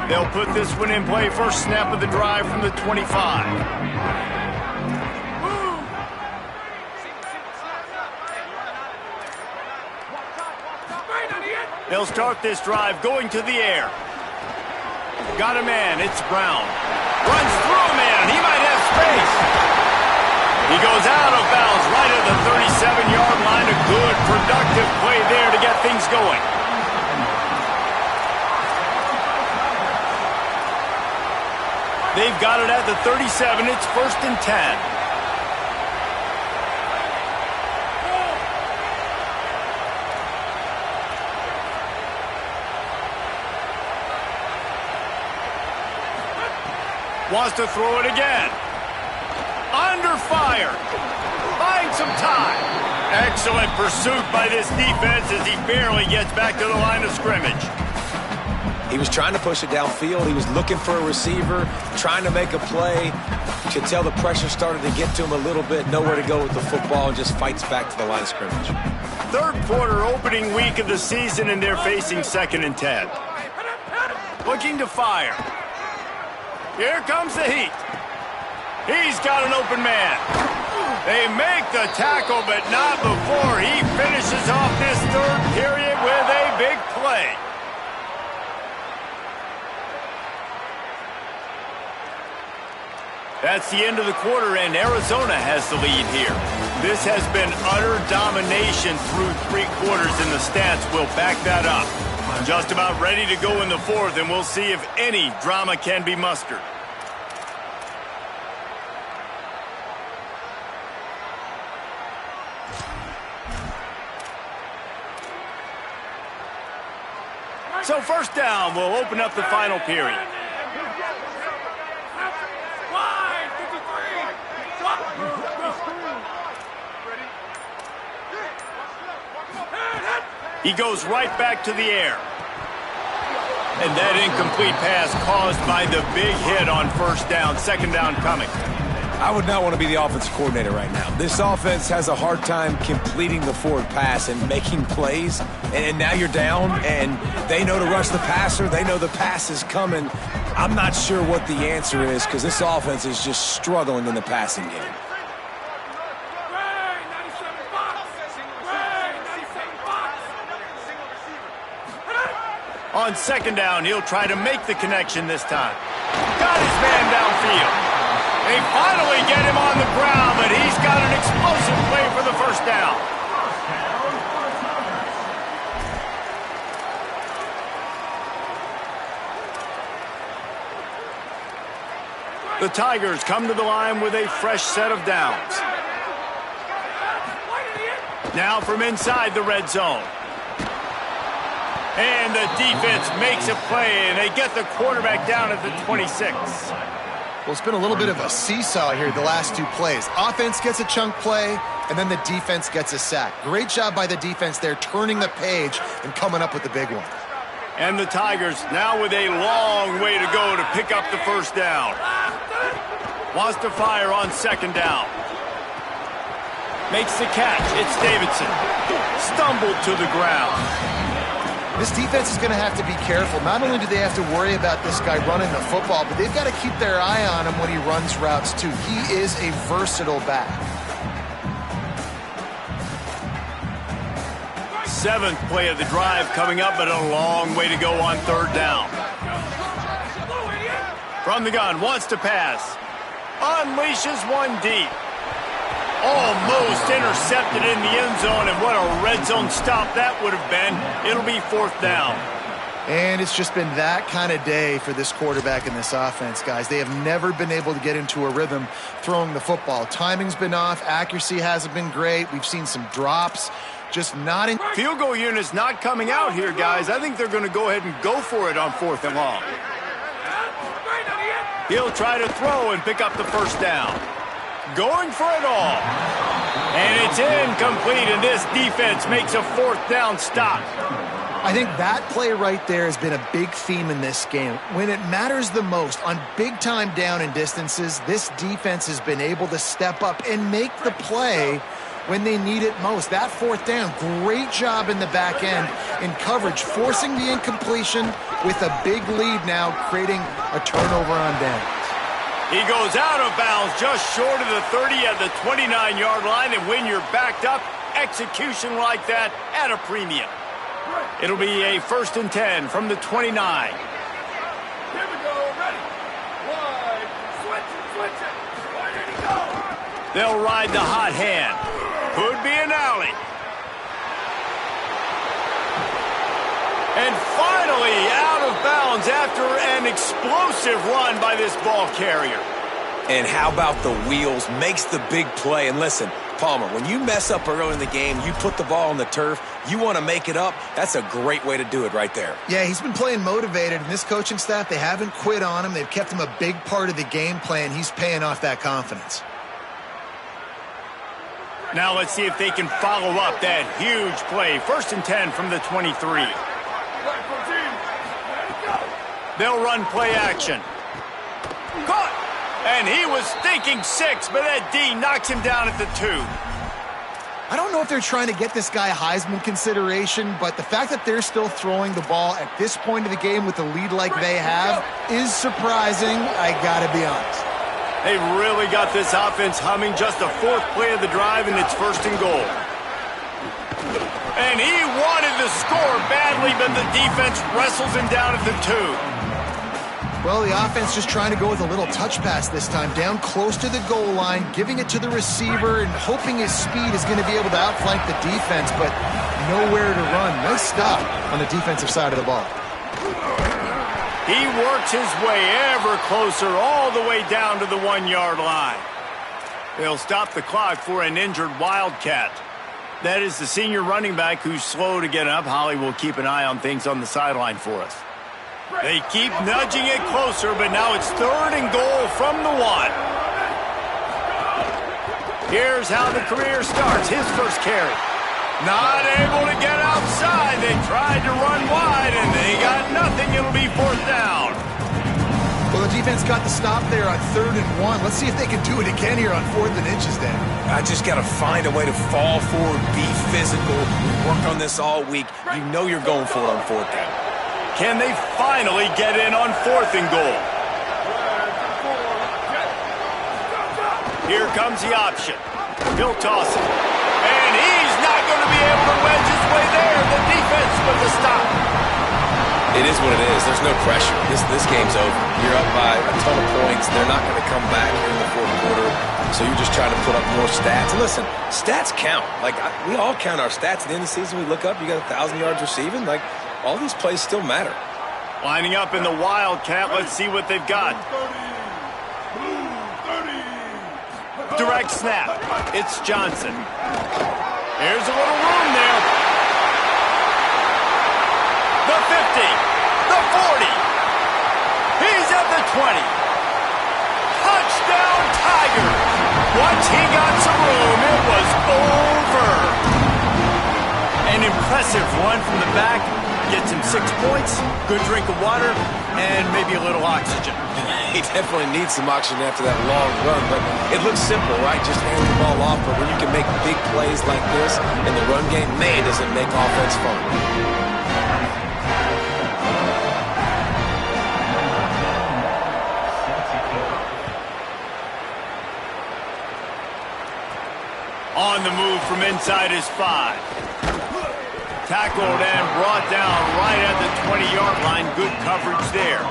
They'll put this one in play. First snap of the drive from the 25. They'll start this drive going to the air. Got a man. It's Brown. Runs through a man. He might have space. He goes out of bounds right at the 37-yard line. A good, productive play there to get things going. They've got it at the 37. It's 1st and 10. Wants to throw it again. Under fire. Finds some time. Excellent pursuit by this defense as he barely gets back to the line of scrimmage. He was trying to push it downfield. He was looking for a receiver, trying to make a play. You could tell the pressure started to get to him a little bit. Nowhere to go with the football, and just fights back to the line of scrimmage. 3rd quarter opening week of the season, and they're facing 2nd and 10. Looking to fire. Here comes the heat. He's got an open man. They make the tackle, but not before he finishes off this 3rd period with a big play. That's the end of the quarter, and Arizona has the lead here. This has been utter domination through 3 quarters, and the stats will back that up. Just about ready to go in the 4th, and we'll see if any drama can be mustered. So 1st down will open up the final period. He goes right back to the air. And that incomplete pass caused by the big hit on 1st down. 2nd down coming. I would not want to be the offensive coordinator right now. This offense has a hard time completing the forward pass and making plays. And now you're down, and they know to rush the passer. They know the pass is coming. I'm not sure what the answer is because this offense is just struggling in the passing game. On 2nd down, he'll try to make the connection this time. Got his man downfield. They finally get him on the ground, but he's got an explosive play for the 1st down. The Tigers come to the line with a fresh set of downs. Now from inside the red zone. And the defense makes a play, and they get the quarterback down at the 26. Well, it's been a little bit of a seesaw here the last 2 plays. Offense gets a chunk play, and then the defense gets a sack. Great job by the defense there, turning the page and coming up with the big one. And the Tigers now with a long way to go to pick up the 1st down. Wants to fire on 2nd down. Makes the catch. It's Davidson. Stumbled to the ground. This defense is going to have to be careful. Not only do they have to worry about this guy running the football, but they've got to keep their eye on him when he runs routes too. He is a versatile back. 7th play of the drive coming up, but a long way to go on 3rd down. From the gun, wants to pass. Unleashes one deep. Almost intercepted in the end zone, and what a red zone stop that would have been. It'll be 4th down. And it's just been that kind of day for this quarterback and this offense, guys. They have never been able to get into a rhythm throwing the football. Timing's been off. Accuracy hasn't been great. We've seen some drops. Just not in. Field goal unit's not coming out here, guys. I think they're going to go ahead and go for it on 4th and long. He'll try to throw and pick up the 1st down. Going for it all. And it's incomplete, and this defense makes a 4th down stop. I think that play right there has been a big theme in this game. When it matters the most, on big-time down and distances, this defense has been able to step up and make the play when they need it most. That 4th down, great job in the back end in coverage, forcing the incompletion with a big lead now, creating a turnover on downs. He goes out of bounds just short of the 30 at the 29-yard line, and when you're backed up, execution like that at a premium. It'll be a 1st and 10 from the 29. Here we go, ready. Wide, switch it. Where did he go? They'll ride the hot hand. Could be an alley. And finally out of bounds after an explosive run by this ball carrier. And how about the wheels? Makes the big play. And listen, Palmer, when you mess up early in the game, you put the ball on the turf, you want to make it up, that's a great way to do it right there. Yeah, he's been playing motivated, and this coaching staff, they haven't quit on him. They've kept him a big part of the game plan. He's paying off that confidence. Now let's see if they can follow up that huge play. 1st and 10 from the 23. They'll run play action. Caught! And he was thinking 6, but that D knocks him down at the 2. I don't know if they're trying to get this guy Heisman consideration, but the fact that they're still throwing the ball at this point of the game with a lead like they have is surprising, I gotta be honest. They really got this offense humming. Just a 4th play of the drive, and it's 1st and goal. And he wanted to score badly, but the defense wrestles him down at the 2. Well, the offense just trying to go with a little touch pass this time, down close to the goal line, giving it to the receiver and hoping his speed is going to be able to outflank the defense, but nowhere to run. Nice stop on the defensive side of the ball. He works his way ever closer all the way down to the 1-yard line. They'll stop the clock for an injured Wildcat. That is the senior running back who's slow to get up. Holly will keep an eye on things on the sideline for us. They keep nudging it closer, but now it's 3rd and goal from the 1. Here's how the career starts. His first carry. Not able to get outside. They tried to run wide, and they got nothing. It'll be 4th down. Well, the defense got the stop there on 3rd and 1. Let's see if they can do it again here on 4th and inches down. I just got to find a way to fall forward, be physical. We worked on this all week. You know you're going for it on 4th down. Can they finally get in on 4th and goal? Here comes the option. He'll toss it. And he's not going to be able to wedge his way there. The defense with the stop. It is what it is. There's no pressure. This game's over. You're up by a ton of points. They're not going to come back here in the 4th quarter. So you're just trying to put up more stats. And listen, stats count. We all count our stats. At the end of the season, we look up, you got 1,000 yards receiving. All these plays still matter. Lining up in the Wildcat. Let's see what they've got. Direct snap. It's Johnson. Here's a little room there. The 50. The 40. He's at the 20. Touchdown Tigers. Once he got some room, it was over. An impressive run from the back. Gets him 6 points, good drink of water, and maybe a little oxygen. He definitely needs some oxygen after that long run, but it looks simple, right? Just hand the ball off, but when you can make big plays like this in the run game, man, does it make offense fun. On the move from inside his 5. tackled and brought down right at the 20-yard line. Good coverage there.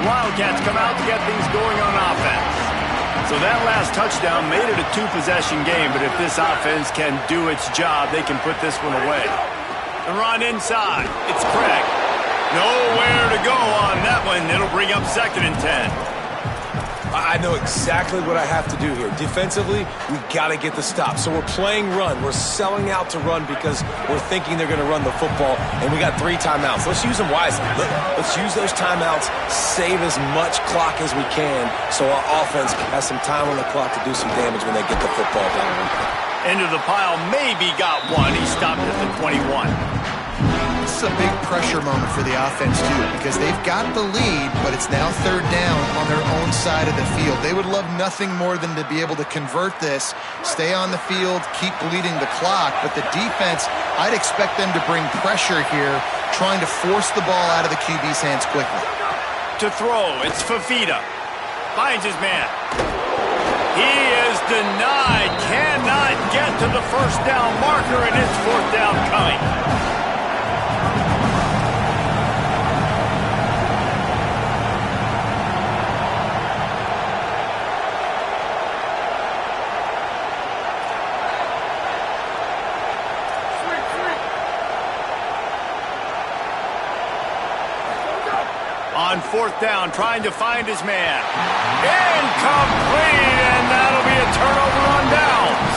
Wildcats come out to get things going on offense. So that last touchdown made it a two-possession game, but if this offense can do its job, they can put this one away. The run inside. It's Craig. Nowhere to go on that one. It'll bring up 2nd and 10. I know exactly what I have to do here. Defensively, we got to get the stop. So we're playing run. We're selling out to run because we're thinking they're going to run the football, and we got 3 timeouts. Let's use them wisely. Let's use those timeouts, save as much clock as we can so our offense has some time on the clock to do some damage when they get the football down. Into the pile, maybe got one. He stopped at the 21. This is a big pressure moment for the offense, too, because they've got the lead, but it's now 3rd down on their own side of the field. They would love nothing more than to be able to convert this, stay on the field, keep bleeding the clock. But the defense, I'd expect them to bring pressure here, trying to force the ball out of the QB's hands quickly. To throw, it's Fafita. Finds his man. He is denied. Cannot get to the 1st down marker, and it's 4th down coming. On 4th down, trying to find his man. Incomplete, and that'll be a turnover on downs.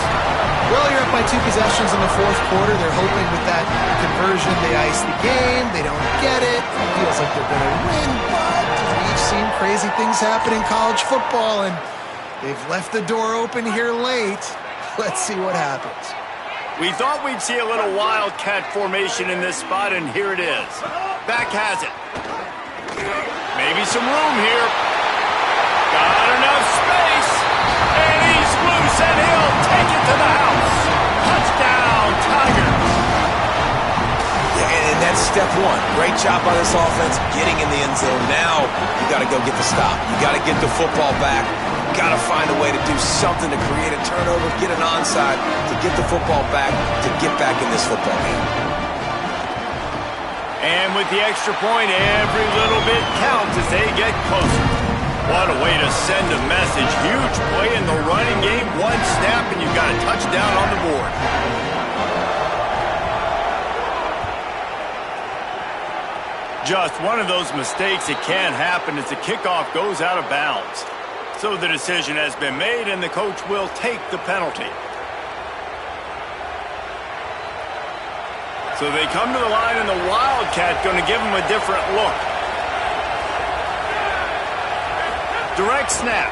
Well, you're up by 2 possessions in the 4th quarter. They're hoping with that conversion they ice the game. They don't get it. It feels like they're going to win, but we've seen crazy things happen in college football, and they've left the door open here late. Let's see what happens. We thought we'd see a little Wildcat formation in this spot, and here it is. Back has it. Maybe some room here. Got enough space. And he's loose, and he'll take it to the house. Touchdown, Tigers. Yeah, and that's step 1. Great job by this offense getting in the end zone. Now you got to go get the stop. You got to get the football back. You got to find a way to do something to create a turnover, get an onside, to get the football back, to get back in this football game. And with the extra point, every little bit counts as they get closer. What a way to send a message. Huge play in the running game. 1 snap, and you've got a touchdown on the board. Just one of those mistakes that can happen as the kickoff goes out of bounds. So the decision has been made, and the coach will take the penalty. So they come to the line, and the Wildcat going to give them a different look. Direct snap.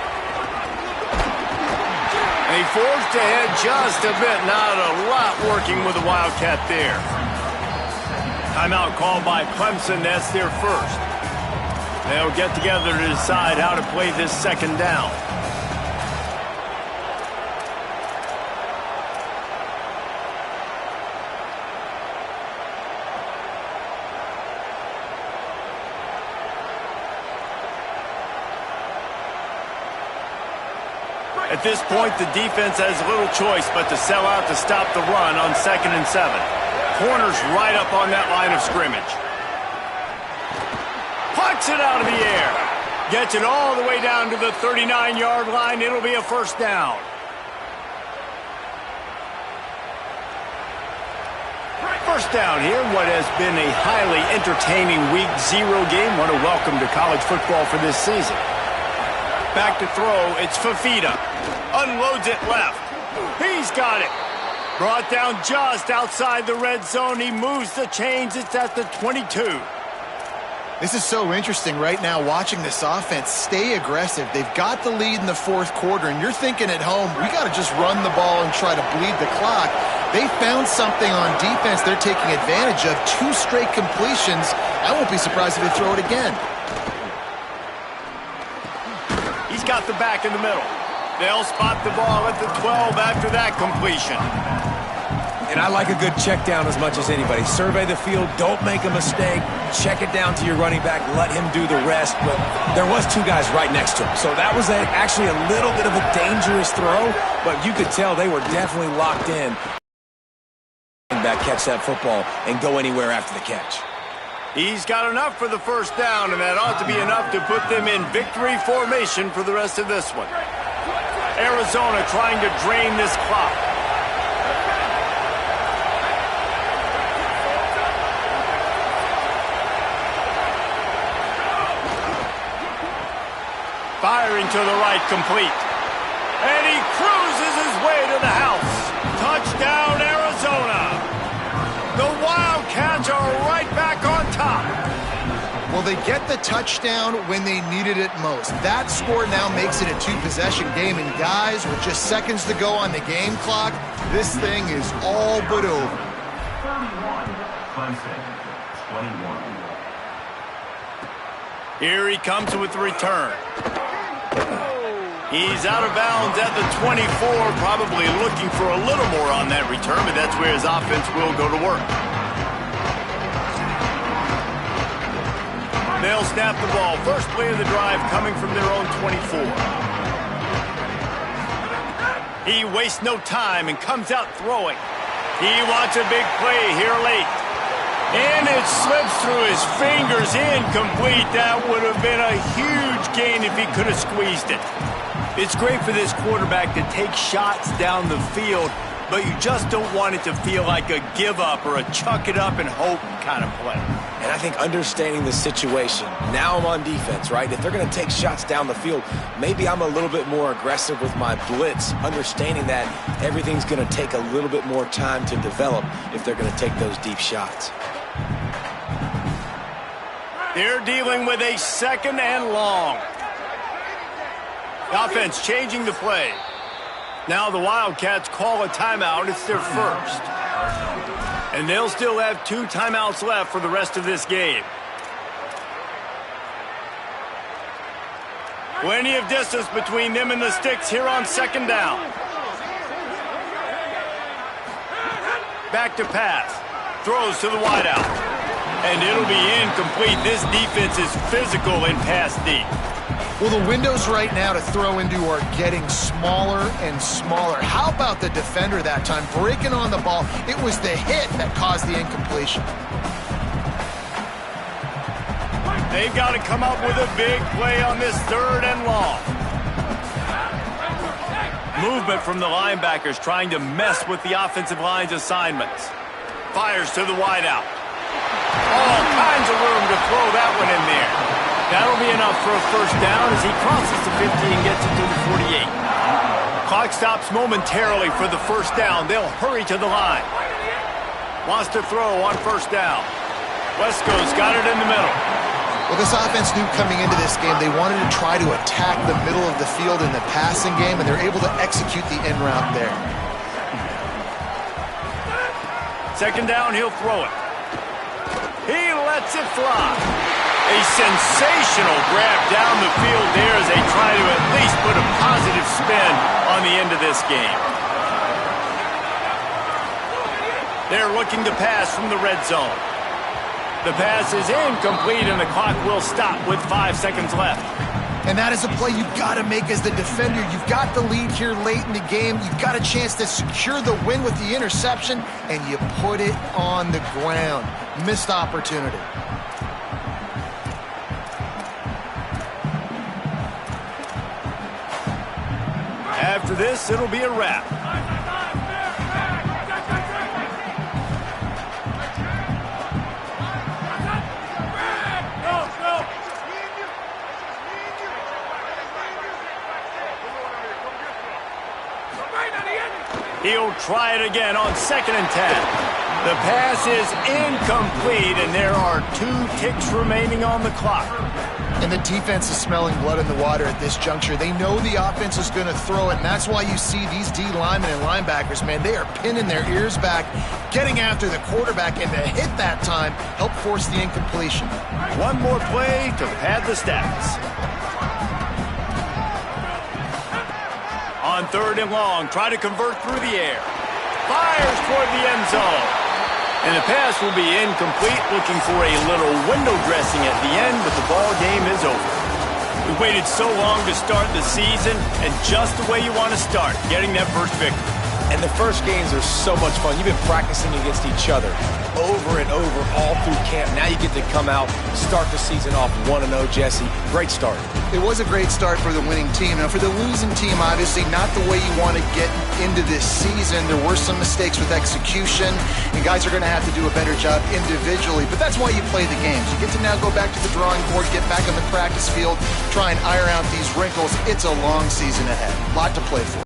And he forged ahead just a bit. Not a lot working with the Wildcat there. Timeout called by Clemson. That's their first. They'll get together to decide how to play this 2nd down. At this point, the defense has little choice but to sell out to stop the run on 2nd and 7. Corners right up on that line of scrimmage. Pucks it out of the air. Gets it all the way down to the 39-yard line. It'll be a 1st down. First down here, what has been a highly entertaining Week 0 game. What a welcome to college football for this season. Back to throw, it's Fafita. Unloads it left. He's got it. Brought down just outside the red zone. He moves the chains. It's at the 22. This is so interesting right now watching this offense stay aggressive. They've got the lead in the 4th quarter, and you're thinking at home, we got to just run the ball and try to bleed the clock. They found something on defense they're taking advantage of. 2 straight completions. I won't be surprised if they throw it again. He's got the back in the middle. They'll spot the ball at the 12 after that completion. And I like a good check down as much as anybody. Survey the field, don't make a mistake, check it down to your running back, let him do the rest. But there was two guys right next to him. So that was actually a little bit of a dangerous throw, but you could tell they were definitely locked in. Back catch that football and go anywhere after the catch. He's got enough for the first down, and that ought to be enough to put them in victory formation for the rest of this one. Arizona trying to drain this clock. Firing to the right, complete. And he cruises his way to the house. Touchdown, Arizona. The Wildcats are right back on top. Well, they get the touchdown when they needed it most. That score now makes it a two-possession game. And guys, with just seconds to go on the game clock, this thing is all but over. 31, Clemson, 21. Here he comes with the return. He's out of bounds at the 24, probably looking for a little more on that return, but that's where his offense will go to work. They'll snap the ball. First play of the drive coming from their own 24. He wastes no time and comes out throwing. He wants a big play here late. And it slips through his fingers, incomplete. That would have been a huge gain if he could have squeezed it. It's great for this quarterback to take shots down the field, but you just don't want it to feel like a give up or a chuck it up and hope kind of play. And I think understanding the situation, now I'm on defense, right? If they're going to take shots down the field, maybe I'm a little bit more aggressive with my blitz, understanding that everything's going to take a little bit more time to develop if they're going to take those deep shots. They're dealing with a second and long. The offense changing the play. Now the Wildcats call a timeout. It's their first. And they'll still have 2 timeouts left for the rest of this game. Plenty of distance between them and the sticks here on second down. Back to pass. Throws to the wideout. And it'll be incomplete. This defense is physical in pass deep. Well, the windows right now to throw into are getting smaller and smaller. How about the defender that time breaking on the ball? It was the hit that caused the incompletion. They've got to come up with a big play on this third and long. Movement from the linebackers trying to mess with the offensive line's assignments. Fires to the wideout. All kinds of room to throw that one in there. That'll be enough for a first down as he crosses the 50 and gets it to the 48. Clock stops momentarily for the first down. They'll hurry to the line. Wants to throw on first down. Wesco's got it in the middle. Well, this offense knew coming into this game they wanted to try to attack the middle of the field in the passing game, and they're able to execute the en route there. Second down, he'll throw it. He lets it fly. A sensational grab down the field there as they try to at least put a positive spin on the end of this game. They're looking to pass from the red zone. The pass is incomplete and the clock will stop with 5 seconds left. And that is a play you've got to make as the defender. You've got the lead here late in the game. You've got a chance to secure the win with the interception, and you put it on the ground. Missed opportunity. After this, it'll be a wrap. He'll try it again on 2nd and 10. The pass is incomplete, and there are 2 ticks remaining on the clock. And the defense is smelling blood in the water at this juncture. They know the offense is going to throw it, and that's why you see these D linemen and linebackers, man, they are pinning their ears back, getting after the quarterback, and the hit that time helped force the incompletion. One more play to pad the stats. On 3rd and long, try to convert through the air. Fires toward the end zone. And the pass will be incomplete, looking for a little window dressing at the end, but the ball game is over. We waited so long to start the season, and just the way you want to start, getting that first victory. And the first games are so much fun. You've been practicing against each other over and over all through camp. Now you get to come out, start the season off 1-0, Jesse. Great start. It was a great start for the winning team. Now, for the losing team, obviously not the way you want to get into this season. There were some mistakes with execution, and guys are going to have to do a better job individually. But that's why you play the games. You get to now go back to the drawing board, get back on the practice field, try and iron out these wrinkles. It's a long season ahead. A lot to play for.